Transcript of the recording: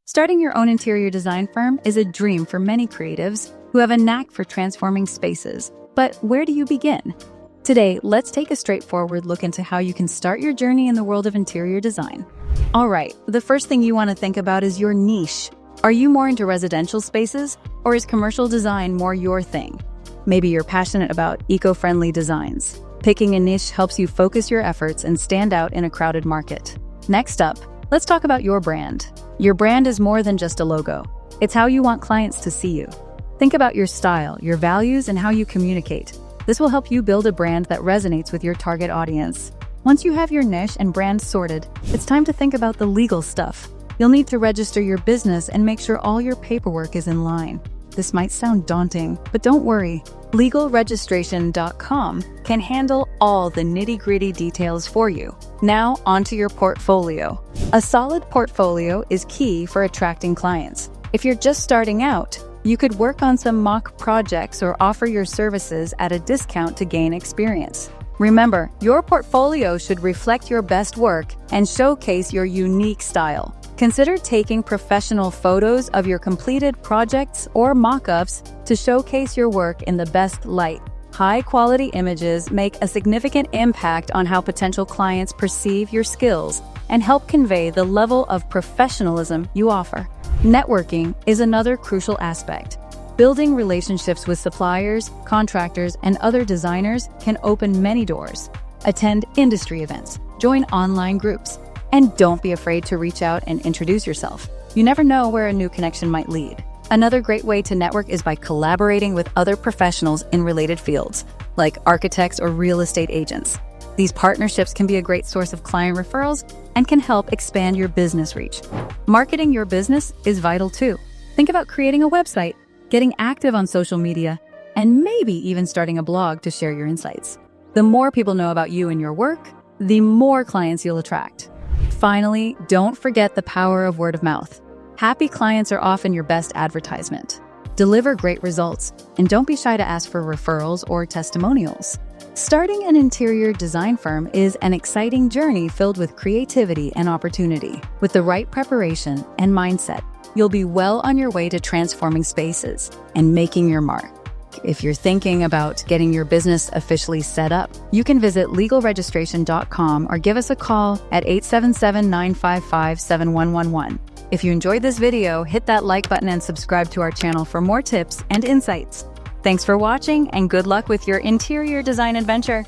Starting your own interior design firm is a dream for many creatives who have a knack for transforming spaces. But where do you begin? Today, let's take a straightforward look into how you can start your journey in the world of interior design. All right, the first thing you want to think about is your niche. Are you more into residential spaces, or is commercial design more your thing? Maybe you're passionate about eco-friendly designs. Picking a niche helps you focus your efforts and stand out in a crowded market. Next up, let's talk about your brand. Your brand is more than just a logo. It's how you want clients to see you. Think about your style, your values, and how you communicate. This will help you build a brand that resonates with your target audience. Once you have your niche and brand sorted, it's time to think about the legal stuff. You'll need to register your business and make sure all your paperwork is in line. This might sound daunting, but don't worry. LegalRegistration.com can handle all the nitty-gritty details for you. Now, onto your portfolio. A solid portfolio is key for attracting clients. If you're just starting out, you could work on some mock projects or offer your services at a discount to gain experience. Remember, your portfolio should reflect your best work and showcase your unique style. Consider taking professional photos of your completed projects or mock-ups to showcase your work in the best light. High-quality images make a significant impact on how potential clients perceive your skills and help convey the level of professionalism you offer. Networking is another crucial aspect. Building relationships with suppliers, contractors, and other designers can open many doors. Attend industry events, join online groups, and don't be afraid to reach out and introduce yourself. You never know where a new connection might lead. Another great way to network is by collaborating with other professionals in related fields, like architects or real estate agents. These partnerships can be a great source of client referrals and can help expand your business reach. Marketing your business is vital too. Think about creating a website, getting active on social media, and maybe even starting a blog to share your insights. The more people know about you and your work, the more clients you'll attract. Finally, don't forget the power of word of mouth. Happy clients are often your best advertisement. Deliver great results, and don't be shy to ask for referrals or testimonials. Starting an interior design firm is an exciting journey filled with creativity and opportunity. With the right preparation and mindset, you'll be well on your way to transforming spaces and making your mark. If you're thinking about getting your business officially set up, you can visit LegalRegistration.com or give us a call at 877-955-7111. If you enjoyed this video, hit that like button and subscribe to our channel for more tips and insights. Thanks for watching, and good luck with your interior design adventure.